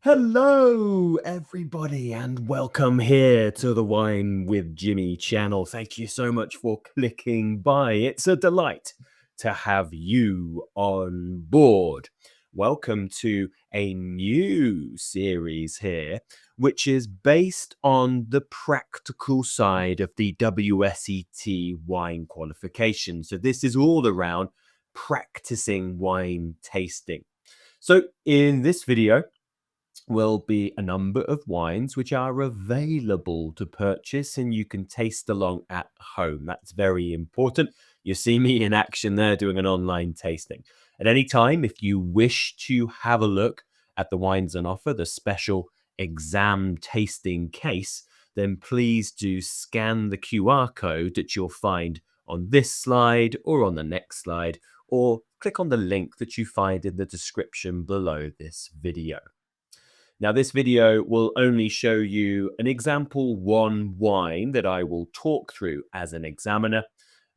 Hello, everybody, and welcome here to the Wine with Jimmy channel. Thank you so much for clicking by. It's a delight to have you on board. Welcome to a new series here, which is based on the practical side of the WSET wine qualification. So, this is all around practicing wine tasting. So, in this video, will be a number of wines which are available to purchase and you can taste along at home. That's very important. You see me in action there doing an online tasting. At any time, if you wish to have a look at the wines on offer, the special exam tasting case, then please do scan the QR code that you'll find on this slide or on the next slide, or click on the link that you find in the description below this video. Now, this video will only show you an example one wine that I will talk through as an examiner.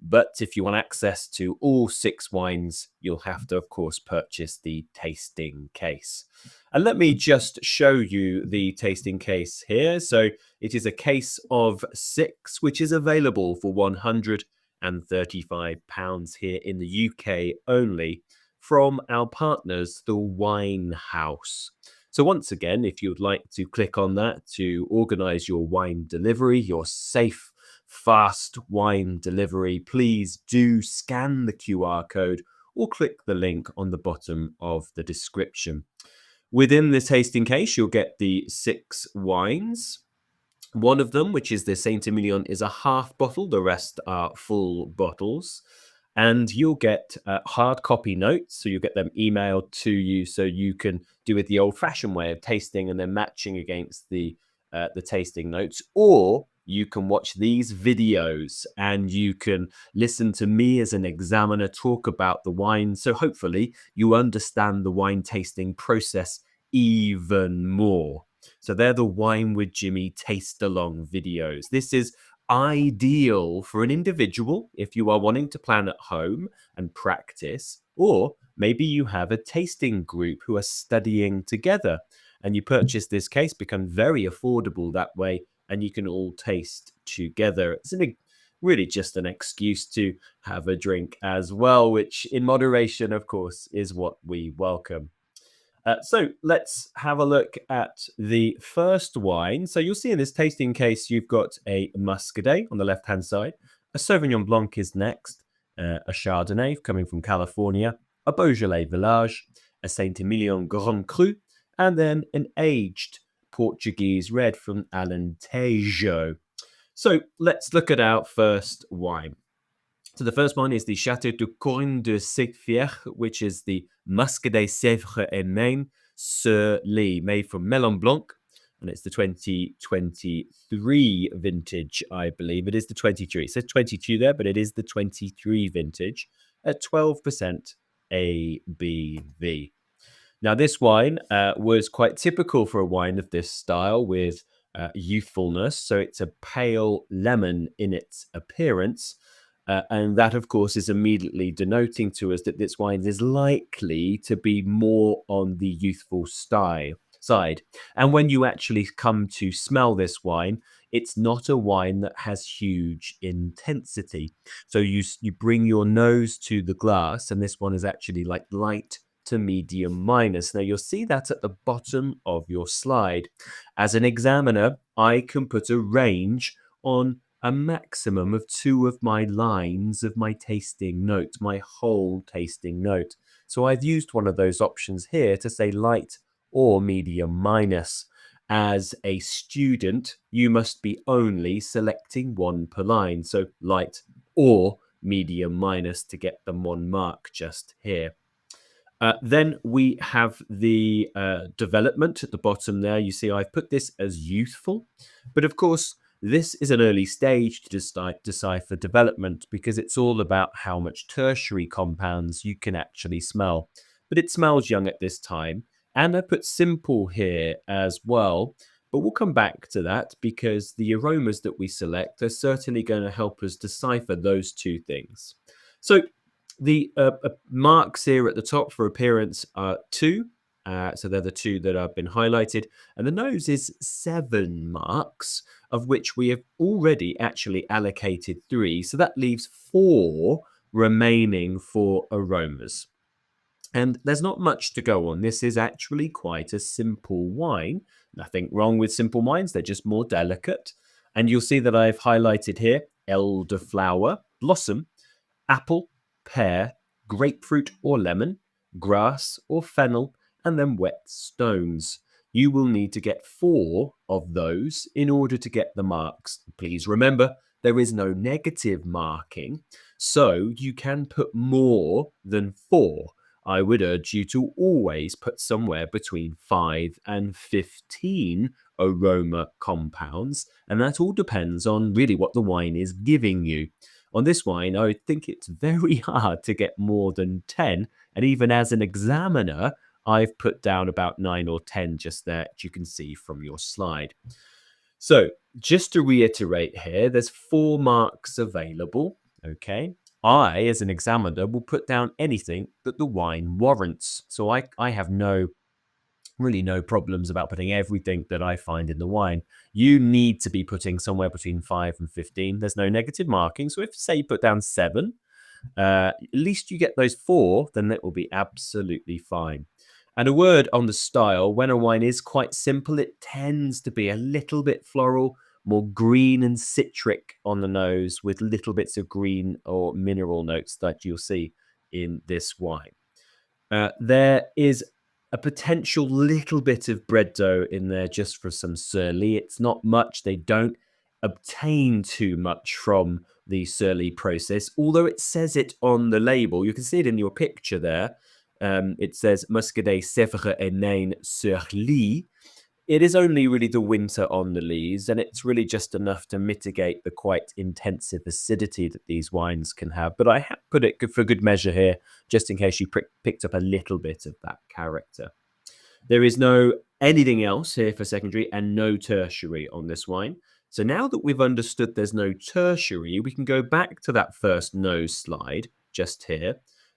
But if you want access to all 6 wines, you'll have to, of course, purchase the tasting case. And let me just show you the tasting case here. So it is a case of 6, which is available for £135 here in the UK only from our partners, the Wine House. So once again, if you would like to click on that to organize your wine delivery, your safe, fast wine delivery, please do scan the QR code or click the link on the bottom of the description. Within the tasting case, you'll get the 6 wines. One of them, which is the Saint-Emilion, is a half bottle. The rest are full bottles. And you'll get hard copy notes. So you'll get them emailed to you so you can do it the old-fashioned way of tasting and then matching against the tasting notes. Or you can watch these videos and you can listen to me as an examiner talk about the wine. So hopefully you understand the wine tasting process even more. So they're the Wine with Jimmy taste along videos. This is ideal for an individual if you are wanting to plan at home and practice, or maybe you have a tasting group who are studying together and you purchase this case, become very affordable that way, and you can all taste together. It's really just an excuse to have a drink as well, which in moderation, of course, is what we welcome. So let's have a look at the first wine. So you'll see in this tasting case, you've got a Muscadet on the left-hand side. A Sauvignon Blanc is next, a Chardonnay coming from California, a Beaujolais Village, a Saint-Emilion Grand Cru, and then an aged Portuguese red from Alentejo. So let's look at our first wine. So the first one is the Château de Corne de Sequières, which is the Muscadet Sèvres et Maine sur Lie, made from Melon Blanc, and it's the 2023 vintage, I believe. It is the 23. It says 22 there, but it is the 23 vintage at 12% ABV. Now, this wine was quite typical for a wine of this style with youthfulness. So it's a pale lemon in its appearance. And that, of course, is immediately denoting to us that this wine is likely to be more on the youthful side. And when you actually come to smell this wine, it's not a wine that has huge intensity. So you bring your nose to the glass, and this one is actually like light to medium minus. Now, you'll see that at the bottom of your slide. As an examiner, I can put a range on a maximum of 2 of my lines of my tasting note, my whole tasting note. So I've used one of those options here to say light or medium minus. As a student, you must be only selecting 1 per line, so light or medium minus to get them 1 mark just here. Then we have the development at the bottom there. You see I've put this as youthful, but of course this is an early stage to decipher development because it's all about how much tertiary compounds you can actually smell. But it smells young at this time, and I put simple here as well. But we'll come back to that because the aromas that we select are certainly going to help us decipher those 2 things. So the marks here at the top for appearance are 2 So they're the two that have been highlighted. And the nose is 7 marks, of which we have already actually allocated 3. So that leaves 4 remaining for aromas. And there's not much to go on. This is actually quite a simple wine. Nothing wrong with simple wines, they're just more delicate. And you'll see that I've highlighted here elderflower, blossom, apple, pear, grapefruit or lemon, grass or fennel, and then wet stones. You will need to get 4 of those in order to get the marks. Please remember, there is no negative marking, so you can put more than 4. I would urge you to always put somewhere between 5 and 15 aroma compounds, and that all depends on really what the wine is giving you. On this wine, I think it's very hard to get more than 10, and even as an examiner, I've put down about 9 or 10 just there, as you can see from your slide. So, just to reiterate here, there's 4 marks available, okay? I, as an examiner, will put down anything that the wine warrants. So I have really no problems about putting everything that I find in the wine. You need to be putting somewhere between 5 and 15. There's no negative marking. So if, say, you put down 7, at least you get those 4, then it will be absolutely fine. And a word on the style, when a wine is quite simple, it tends to be a little bit floral, more green and citric on the nose, with little bits of green or mineral notes that you'll see in this wine. There is a potential little bit of bread dough in there just for some surly. It's not much. They don't obtain too much from the surly process, although it says it on the label. You can see it in your picture there. It says Muscadet Sèvres et Nain sur lit. It is only really the winter on the lees, and it's really just enough to mitigate the quite intensive acidity that these wines can have. But I have put it for good measure here, just in case you picked up a little bit of that character. There is no anything else here for secondary and no tertiary on this wine. So now that we've understood there's no tertiary, we can go back to that first nose slide just here.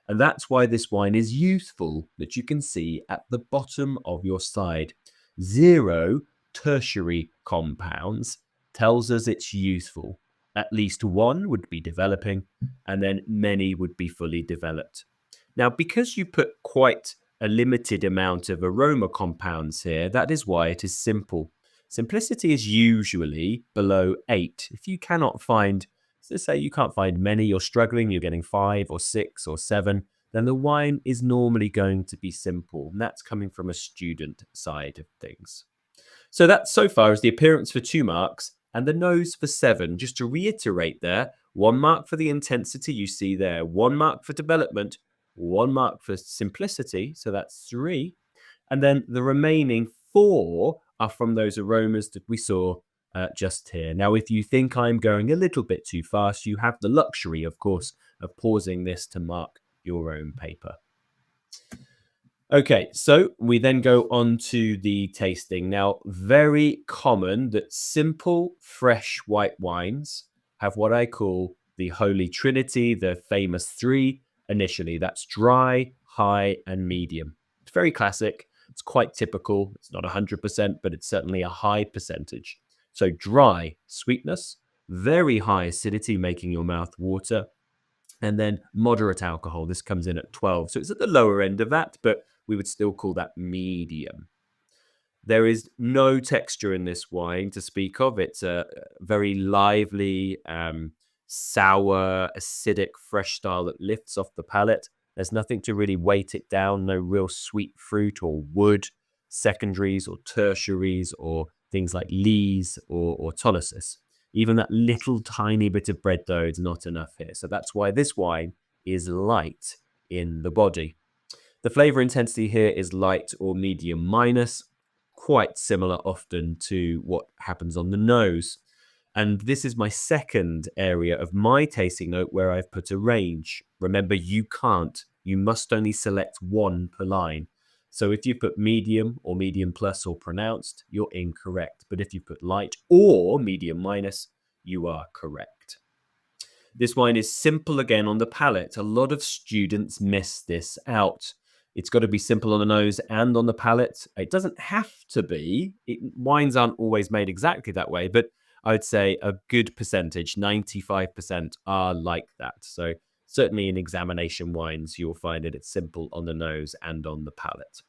And that's why this wine is youthful, that you can see at the bottom of your slide. 0 tertiary compounds tells us it's youthful. At least 1 would be developing, and then many would be fully developed. Now, because you put quite a limited amount of aroma compounds here, that is why it is simple. Simplicity is usually below 8. If you cannot find, let's say you can't find many, you're struggling, you're getting 5 or 6 or 7, then the wine is normally going to be simple. And that's coming from a student side of things. So that so far is the appearance for 2 marks and the nose for 7. Just to reiterate there, 1 mark for the intensity you see there, 1 mark for development, 1 mark for simplicity, so that's 3. And then the remaining 4 are from those aromas that we saw just here. Now, if you think I'm going a little bit too fast, you have the luxury, of course, of pausing this to mark your own paper. Okay, so we then go on to the tasting. Now, very common that simple, fresh white wines have what I call the Holy Trinity, the famous 3 initially. That's dry, high, and medium. It's very classic. It's quite typical. It's not 100%, but it's certainly a high percentage. So dry, sweetness, very high acidity, making your mouth water, and then moderate alcohol. This comes in at 12. So it's at the lower end of that, but we would still call that medium. There is no texture in this wine to speak of. It's a very lively, sour, acidic, fresh style that lifts off the palate. There's nothing to really weight it down, no real sweet fruit or wood, secondaries or tertiaries or things like lees or autolysis. Even that little tiny bit of bread dough is not enough here. So that's why this wine is light in the body. The flavor intensity here is light or medium minus, quite similar often to what happens on the nose. And this is my second area of my tasting note where I've put a range. Remember, you can't. You must only select 1 per line. So if you put medium or medium plus or pronounced, you're incorrect. But if you put light or medium minus, you are correct. This wine is simple again on the palate. A lot of students miss this out. It's got to be simple on the nose and on the palate. It doesn't have to be. Wines aren't always made exactly that way, but I would say a good percentage, 95%, are like that. So certainly in examination wines, you'll find that it's simple on the nose and on the palate.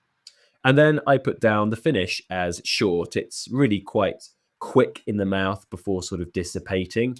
And then I put down the finish as short. It's really quite quick in the mouth before sort of dissipating.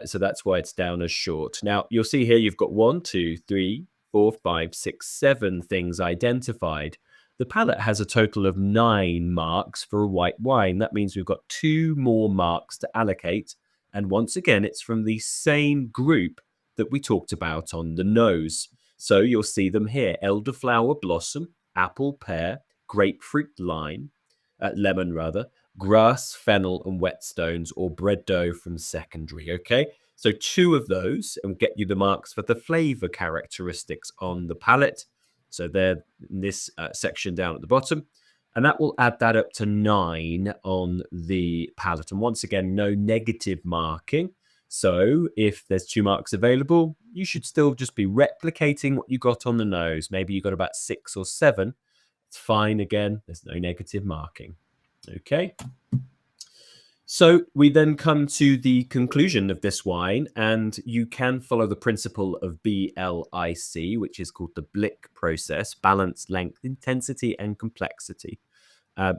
So that's why it's down as short. Now, you'll see here you've got 1, 2, 3, 4, 5, 6, 7 things identified. The palette has a total of 9 marks for a white wine. That means we've got 2 more marks to allocate. And once again, it's from the same group that we talked about on the nose. So you'll see them here: elderflower blossom, apple pear, grapefruit lemon rather, grass, fennel, and whetstones, or bread dough from secondary. Okay, so 2 of those and get you the marks for the flavor characteristics on the palate. So they're in this section down at the bottom, and that will add that up to 9 on the palate. And once again, no negative marking. So if there's 2 marks available, you should still just be replicating what you got on the nose. Maybe you got about 6 or 7. It's fine again. There's no negative marking. Okay. So we then come to the conclusion of this wine, and you can follow the principle of BLIC, which is called the Blick process: balance, length, intensity, and complexity.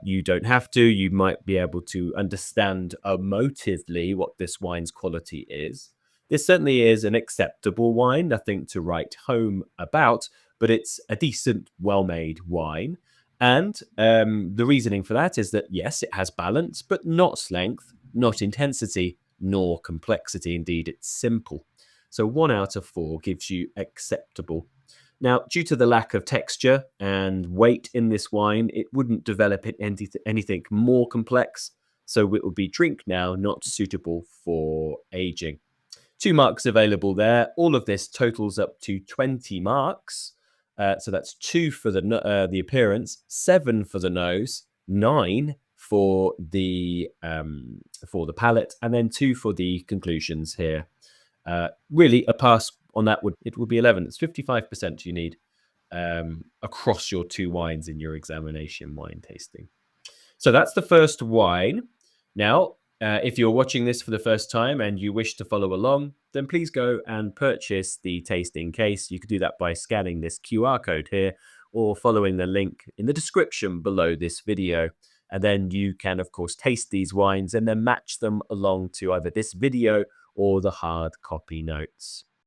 You don't have to. You might be able to understand emotively what this wine's quality is. This certainly is an acceptable wine, nothing to write home about, but it's a decent, well-made wine. And the reasoning for that is that, yes, it has balance, but not length, not intensity, nor complexity. Indeed, it's simple. So 1 out of 4 gives you acceptable. Now, due to the lack of texture and weight in this wine, it wouldn't develop anything more complex. So it would be drink now, not suitable for aging. 2 marks available there. All of this totals up to 20 marks. So that's 2 for the appearance, 7 for the nose, 9 for the palate, and then 2 for the conclusions here. Really, a pass on that would be 11. It's 55% you need across your 2 wines in your examination wine tasting. So that's the first wine. Now, if you're watching this for the first time and you wish to follow along, then please go and purchase the tasting case. You can do that by scanning this QR code here or following the link in the description below this video. And then you can, of course, taste these wines and then match them along to either this video or the hard copy notes.